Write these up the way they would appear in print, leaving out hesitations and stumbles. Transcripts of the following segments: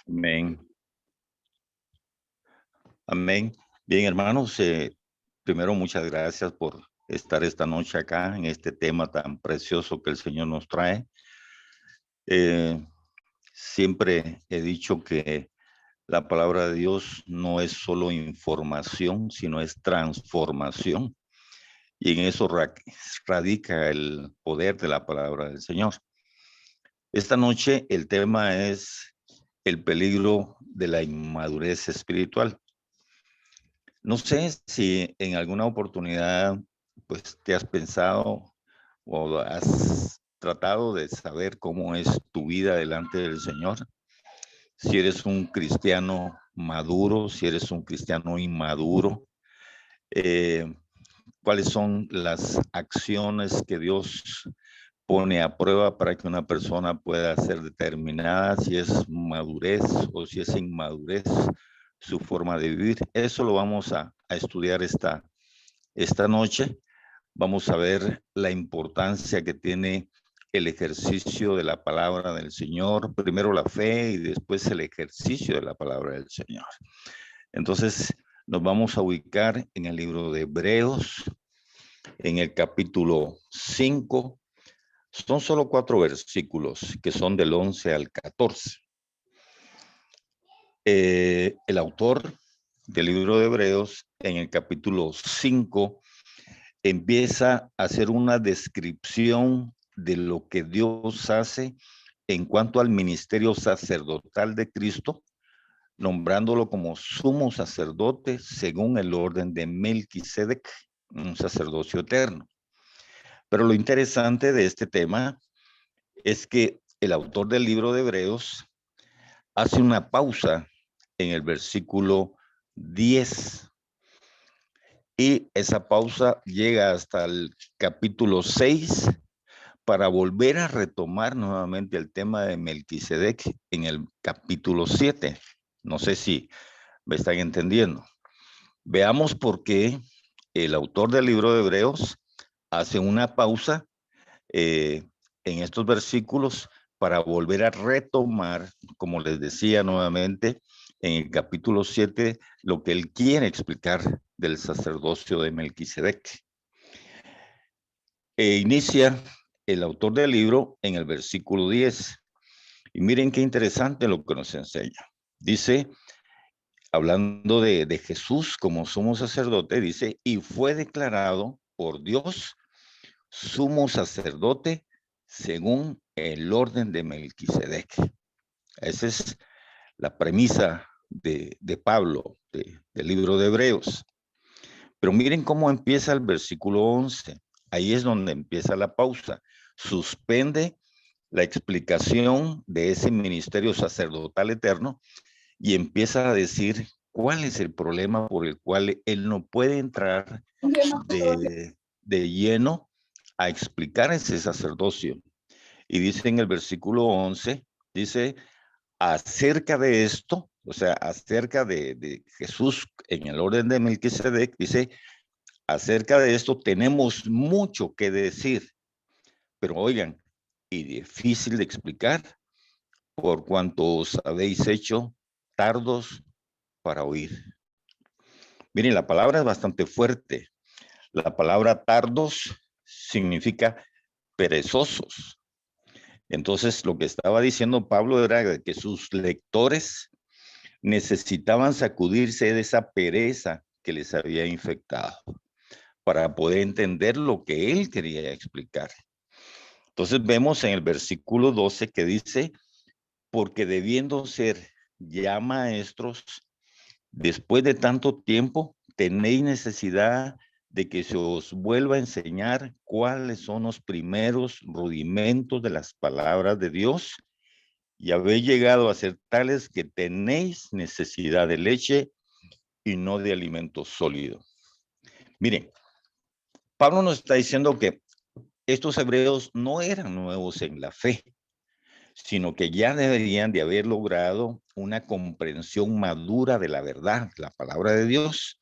Amén. Amén. Bien, hermanos, primero muchas gracias por estar esta noche acá en este tema tan precioso que el Señor nos trae. Eh, Siempre he dicho que la palabra de Dios no es solo información, sino es transformación. Y en eso radica el poder de la palabra del Señor. Esta noche el tema es el peligro de la inmadurez espiritual. No sé si en alguna oportunidad pues te has pensado o has tratado de saber cómo es tu vida delante del Señor. Si eres un cristiano maduro, si eres un cristiano inmaduro, eh, cuáles son las acciones que Dios pone a prueba para que una persona pueda ser determinada si es madurez o si es inmadurez su forma de vivir. Eso lo vamos a estudiar esta noche. Vamos a ver la importancia que tiene el ejercicio de la palabra del Señor, primero la fe y después el ejercicio de la palabra del Señor. Entonces, nos vamos a ubicar en el libro de Hebreos, en el capítulo 5. Son solo 4 versículos que son del 11 al 14. El autor del libro de Hebreos, en el capítulo 5, empieza a hacer una descripción de lo que Dios hace en cuanto al ministerio sacerdotal de Cristo, nombrándolo como sumo sacerdote según el orden de Melquisedec, un sacerdocio eterno. Pero lo interesante de este tema es que el autor del libro de Hebreos hace una pausa en el versículo 10 y esa pausa llega hasta el capítulo 6 para volver a retomar nuevamente el tema de Melquisedec en el capítulo 7. No sé si me están entendiendo. Veamos por qué el autor del libro de Hebreos hace una pausa en estos versículos para volver a retomar, como les decía nuevamente, en el capítulo 7, lo que él quiere explicar del sacerdocio de Melquisedec. Inicia el autor del libro en el versículo 10. Y miren qué interesante lo que nos enseña. Dice, hablando de Jesús como sumo sacerdote, dice, y fue declarado por Dios sumo sacerdote según el orden de Melquisedec. Esa es la premisa de Pablo, del libro de Hebreos. Pero miren cómo empieza el versículo 11. Ahí es donde empieza la pausa. Suspende la explicación de ese ministerio sacerdotal eterno y empieza a decir cuál es el problema por el cual él no puede entrar de lleno a explicar ese sacerdocio. Y dice en el versículo 11, dice, acerca de esto, o sea, acerca de Jesús en el orden de Melquisedec, dice, acerca de esto tenemos mucho que decir, pero oigan, y difícil de explicar, por cuanto os habéis hecho tardos para oír. Miren, la palabra es bastante fuerte. La palabra tardos significa perezosos. Entonces, lo que estaba diciendo Pablo era que sus lectores necesitaban sacudirse de esa pereza que les había infectado para poder entender lo que él quería explicar. Entonces vemos en el versículo 12 que dice, porque debiendo ser ya maestros, después de tanto tiempo, tenéis necesidad de que se os vuelva a enseñar cuáles son los primeros rudimentos de las palabras de Dios y habéis llegado a ser tales que tenéis necesidad de leche y no de alimento sólido. Miren, Pablo nos está diciendo que estos hebreos no eran nuevos en la fe, sino que ya deberían de haber logrado una comprensión madura de la verdad, la palabra de Dios,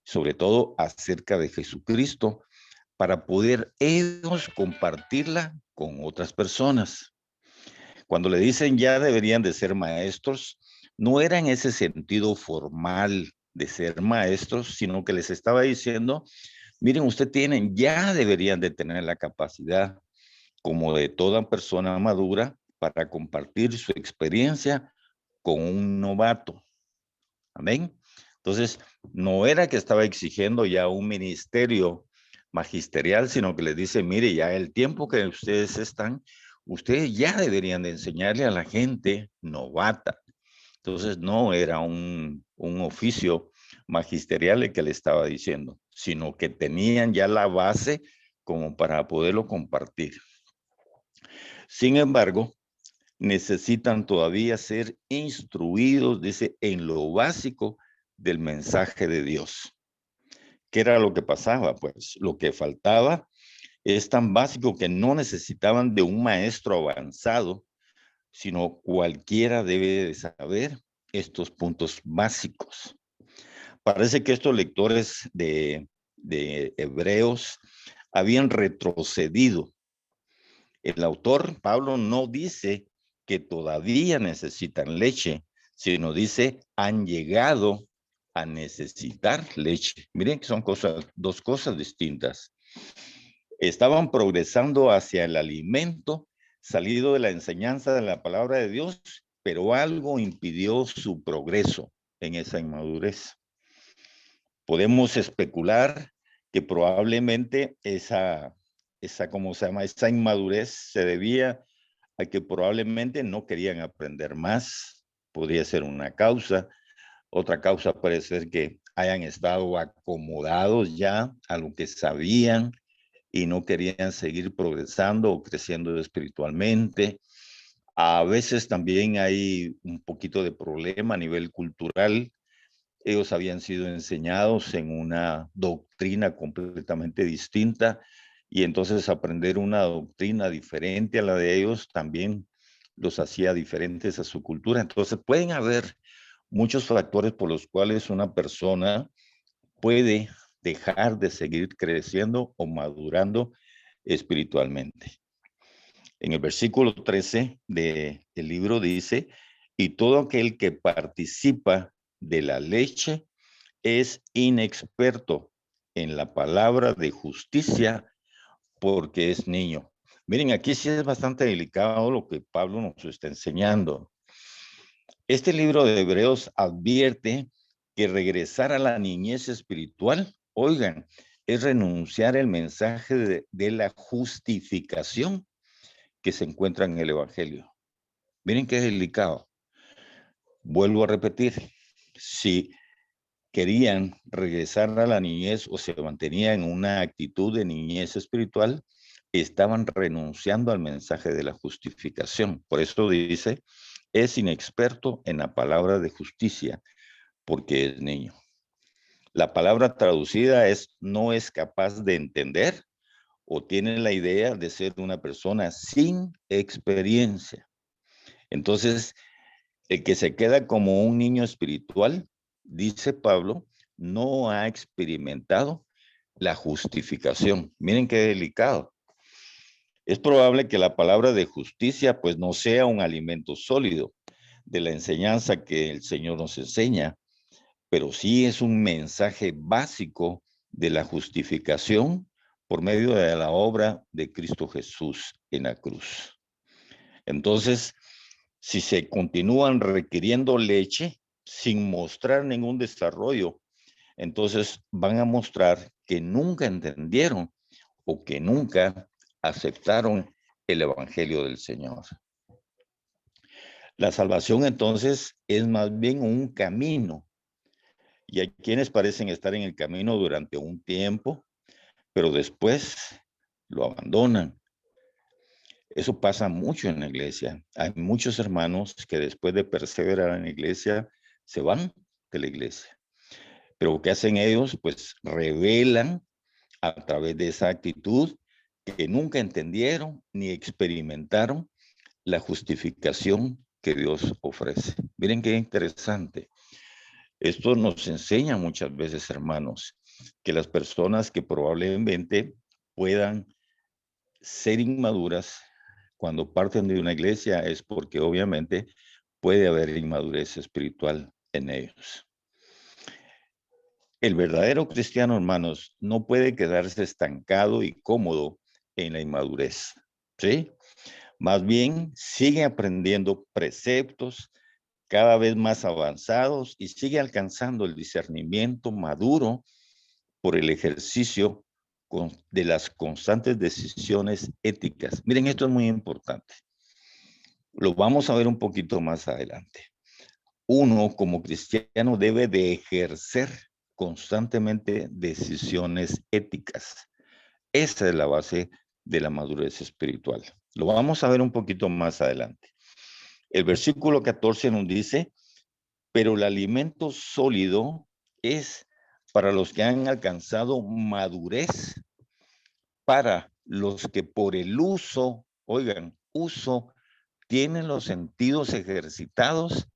sobre todo acerca de Jesucristo, para poder ellos compartirla con otras personas. Cuando le dicen ya deberían de ser maestros, no era en ese sentido formal de ser maestros, sino que les estaba diciendo, miren, ustedes ya deberían de tener la capacidad como de toda persona madura para compartir su experiencia con un novato. Amén. Entonces, no era que estaba exigiendo ya un ministerio magisterial, sino que les dice, mire, ya el tiempo que ustedes están, ustedes ya deberían de enseñarle a la gente novata. Entonces, no era un oficio magisterial el que le estaba diciendo, sino que tenían ya la base como para poderlo compartir. Sin embargo, necesitan todavía ser instruidos, dice, en lo básico del mensaje de Dios. ¿Qué era lo que pasaba? Pues lo que faltaba es tan básico que no necesitaban de un maestro avanzado, sino cualquiera debe de saber estos puntos básicos. Parece que estos lectores de Hebreos habían retrocedido. El autor, Pablo, no dice que todavía necesitan leche, sino dice han llegado a necesitar leche. Miren que son dos cosas distintas. Estaban progresando hacia el alimento salido de la enseñanza de la palabra de Dios, pero algo impidió su progreso en esa inmadurez. Podemos especular que probablemente ¿cómo se llama? Esa inmadurez se debía a que probablemente no querían aprender más, podría ser una causa. Otra causa puede ser que hayan estado acomodados ya a lo que sabían y no querían seguir progresando o creciendo espiritualmente. A veces también hay un poquito de problema a nivel cultural. Ellos habían sido enseñados en una doctrina completamente distinta y entonces aprender una doctrina diferente a la de ellos también los hacía diferentes a su cultura. Entonces pueden haber muchos factores por los cuales una persona puede dejar de seguir creciendo o madurando espiritualmente. En el versículo 13 del libro dice, y todo aquel que participa de la leche es inexperto en la palabra de justicia porque es niño. Miren, aquí sí es bastante delicado lo que Pablo nos está enseñando. Este libro de Hebreos advierte que regresar a la niñez espiritual, oigan, es renunciar al mensaje de la justificación que se encuentra en el Evangelio. Miren qué delicado. Vuelvo a repetir, si querían regresar a la niñez o se mantenían en una actitud de niñez espiritual, estaban renunciando al mensaje de la justificación. Por eso dice, es inexperto en la palabra de justicia, porque es niño. La palabra traducida es no es capaz de entender o tiene la idea de ser una persona sin experiencia. Entonces, el que se queda como un niño espiritual, dice Pablo, no ha experimentado la justificación. Miren qué delicado. Es probable que la palabra de justicia pues no sea un alimento sólido de la enseñanza que el Señor nos enseña, pero sí es un mensaje básico de la justificación por medio de la obra de Cristo Jesús en la cruz. Entonces, si se continúan requiriendo leche sin mostrar ningún desarrollo, entonces van a mostrar que nunca entendieron o que nunca aceptaron el Evangelio del Señor. La salvación entonces es más bien un camino. Y hay quienes parecen estar en el camino durante un tiempo, pero después lo abandonan. Eso pasa mucho en la iglesia. Hay muchos hermanos que después de perseverar en la iglesia se van de la iglesia. Pero ¿qué hacen ellos? Pues revelan a través de esa actitud que nunca entendieron ni experimentaron la justificación que Dios ofrece. Miren qué interesante. Esto nos enseña muchas veces, hermanos, que las personas que probablemente puedan ser inmaduras cuando parten de una iglesia es porque obviamente puede haber inmadurez espiritual en ellos. El verdadero cristiano, hermanos, no puede quedarse estancado y cómodo en la inmadurez, ¿sí? Más bien, sigue aprendiendo preceptos cada vez más avanzados y sigue alcanzando el discernimiento maduro por el ejercicio de las constantes decisiones éticas. Miren, esto es muy importante. Lo vamos a ver un poquito más adelante. Uno como cristiano debe de ejercer constantemente decisiones éticas. Esa es la base de la madurez espiritual. Lo vamos a ver un poquito más adelante. El versículo 14 nos dice, pero el alimento sólido es para los que han alcanzado madurez, para los que por el uso, oigan, uso, tienen los sentidos ejercitados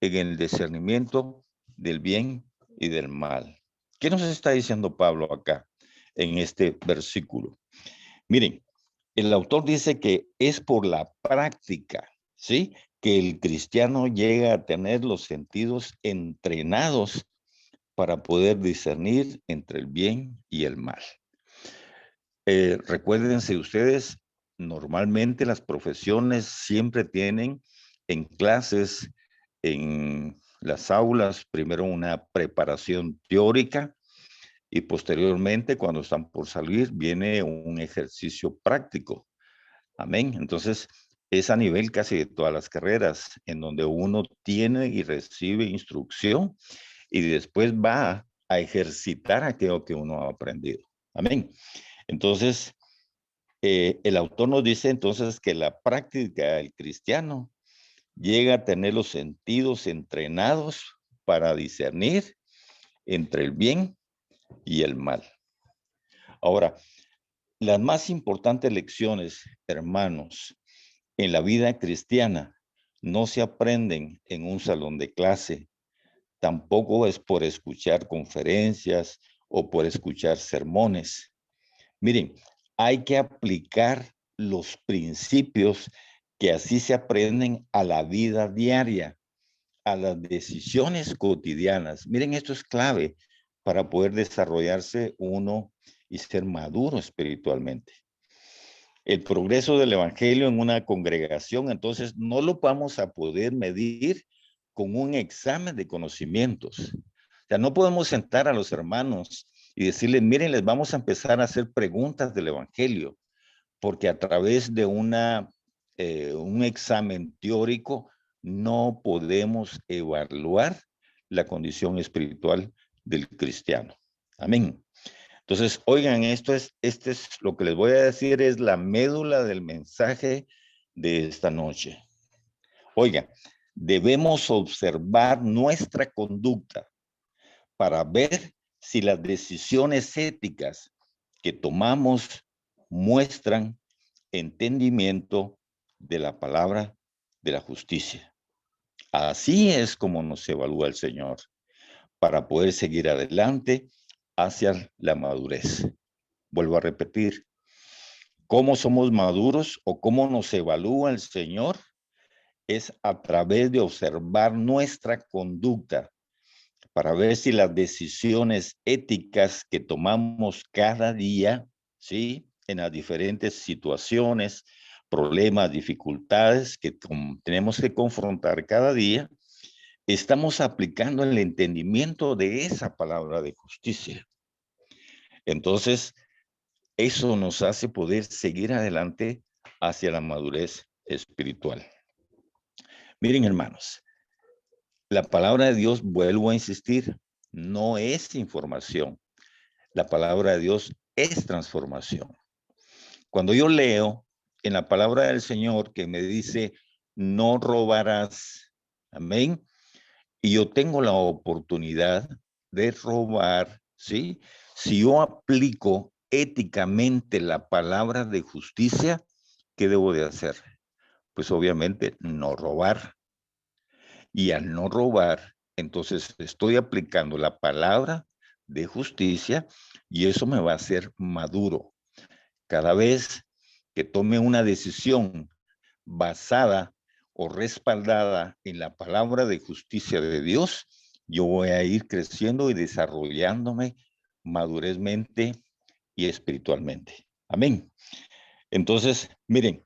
en el discernimiento del bien y del mal. ¿Qué nos está diciendo Pablo acá en este versículo? Miren, el autor dice que es por la práctica, ¿sí? Que el cristiano llega a tener los sentidos entrenados para poder discernir entre el bien y el mal. Recuérdense ustedes, normalmente las profesiones siempre tienen en clases, en las aulas, primero una preparación teórica y posteriormente, cuando están por salir, viene un ejercicio práctico. Amén. Entonces, es a nivel casi de todas las carreras, en donde uno tiene y recibe instrucción y después va a ejercitar aquello que uno ha aprendido. Amén. Entonces, el autor nos dice entonces que la práctica del cristiano llega a tener los sentidos entrenados para discernir entre el bien y el mal. Ahora, las más importantes lecciones, hermanos, en la vida cristiana no se aprenden en un salón de clase, tampoco es por escuchar conferencias o por escuchar sermones. Miren, hay que aplicar los principios que así se aprenden a la vida diaria, a las decisiones cotidianas. Miren, esto es clave para poder desarrollarse uno y ser maduro espiritualmente. El progreso del evangelio en una congregación, entonces, no lo vamos a poder medir con un examen de conocimientos. O sea, no podemos sentar a los hermanos y decirles, miren, les vamos a empezar a hacer preguntas del evangelio, porque a través de un examen teórico no podemos evaluar la condición espiritual del cristiano. Amén. Entonces, oigan, este es lo que les voy a decir, es la médula del mensaje de esta noche. Oigan, debemos observar nuestra conducta para ver si las decisiones éticas que tomamos muestran entendimiento de la palabra de la justicia. Así es como nos evalúa el Señor, para poder seguir adelante hacia la madurez. Vuelvo a repetir, ¿cómo somos maduros o cómo nos evalúa el Señor? Es a través de observar nuestra conducta para ver si las decisiones éticas que tomamos cada día, ¿sí? En las diferentes situaciones, problemas, dificultades que tenemos que confrontar cada día, estamos aplicando el entendimiento de esa palabra de justicia. Entonces, eso nos hace poder seguir adelante hacia la madurez espiritual. Miren, hermanos, la palabra de Dios, vuelvo a insistir, no es información. La palabra de Dios es transformación. Cuando yo leo en la palabra del Señor que me dice, no robarás, amén, y yo tengo la oportunidad de robar, ¿sí? Si yo aplico éticamente la palabra de justicia, ¿qué debo de hacer? Pues obviamente no robar. Y al no robar, entonces estoy aplicando la palabra de justicia y eso me va a hacer maduro. Cada vez que tome una decisión basada o respaldada en la palabra de justicia de Dios, yo voy a ir creciendo y desarrollándome madurezmente y espiritualmente. Amén. Entonces, miren,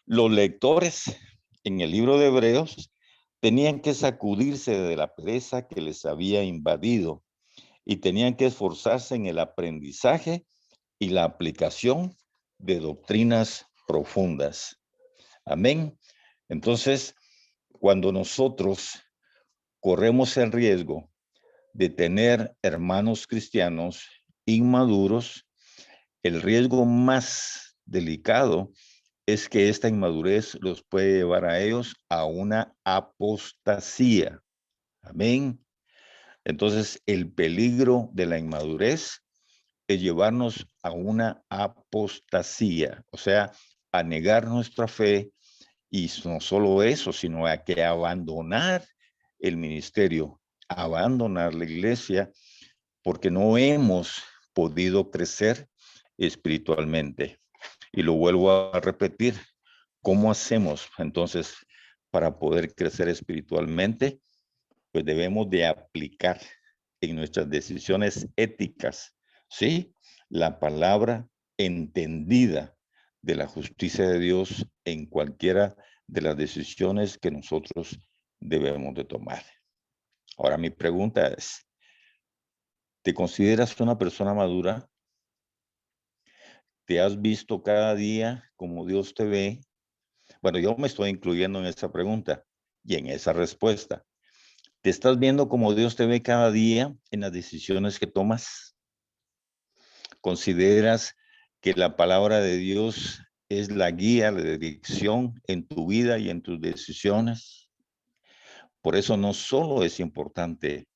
los lectores en el libro de Hebreos tenían que sacudirse de la pereza que les había invadido y tenían que esforzarse en el aprendizaje y la aplicación de doctrinas profundas. Amén. Entonces, cuando nosotros corremos el riesgo de tener hermanos cristianos inmaduros, el riesgo más delicado es que esta inmadurez los puede llevar a ellos a una apostasía. Amén. Entonces, el peligro de la inmadurez es llevarnos a una apostasía, o sea, a negar nuestra fe, y no solo eso, sino a que abandonar el ministerio, abandonar la iglesia, porque no hemos podido crecer espiritualmente. Y lo vuelvo a repetir, ¿cómo hacemos entonces para poder crecer espiritualmente? Pues debemos de aplicar en nuestras decisiones éticas, ¿sí? La palabra entendida de la justicia de Dios en cualquiera de las decisiones que nosotros debemos de tomar. Ahora mi pregunta es, ¿te consideras una persona madura? ¿Te has visto cada día como Dios te ve? Bueno, yo me estoy incluyendo en esa pregunta y en esa respuesta. ¿Te estás viendo como Dios te ve cada día en las decisiones que tomas? ¿Consideras que la palabra de Dios es la guía, la dirección en tu vida y en tus decisiones? Por eso no solo es importante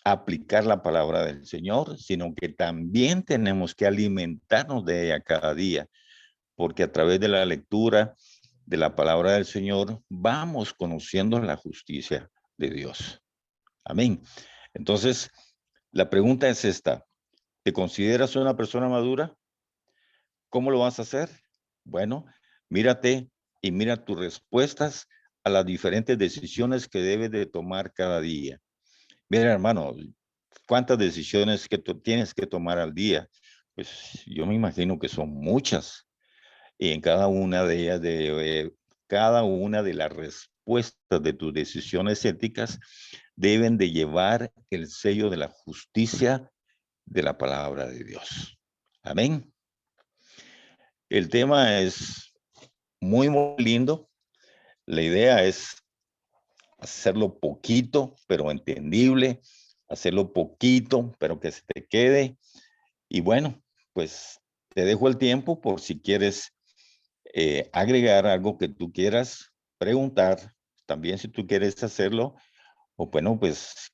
aplicar la palabra del Señor, sino que también tenemos que alimentarnos de ella cada día, porque a través de la lectura de la palabra del Señor vamos conociendo la justicia de Dios. Amén. Entonces, la pregunta es esta. ¿Te consideras una persona madura? ¿Cómo lo vas a hacer? Bueno, mírate y mira tus respuestas a las diferentes decisiones que debes de tomar cada día. Mira, hermano, ¿cuántas decisiones que tú tienes que tomar al día? Pues yo me imagino que son muchas. Y en cada una de ellas, cada una de las respuestas de tus decisiones éticas deben de llevar el sello de la justicia de la palabra de Dios. Amén. El tema es muy, muy lindo. La idea es hacerlo poquito, pero entendible, hacerlo poquito, pero que se te quede. Y bueno, pues te dejo el tiempo por si quieres agregar algo que tú quieras preguntar, también si tú quieres hacerlo, o bueno, pues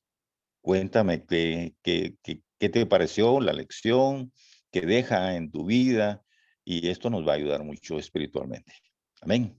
cuéntame qué te pareció la lección, qué deja en tu vida, y esto nos va a ayudar mucho espiritualmente. Amén.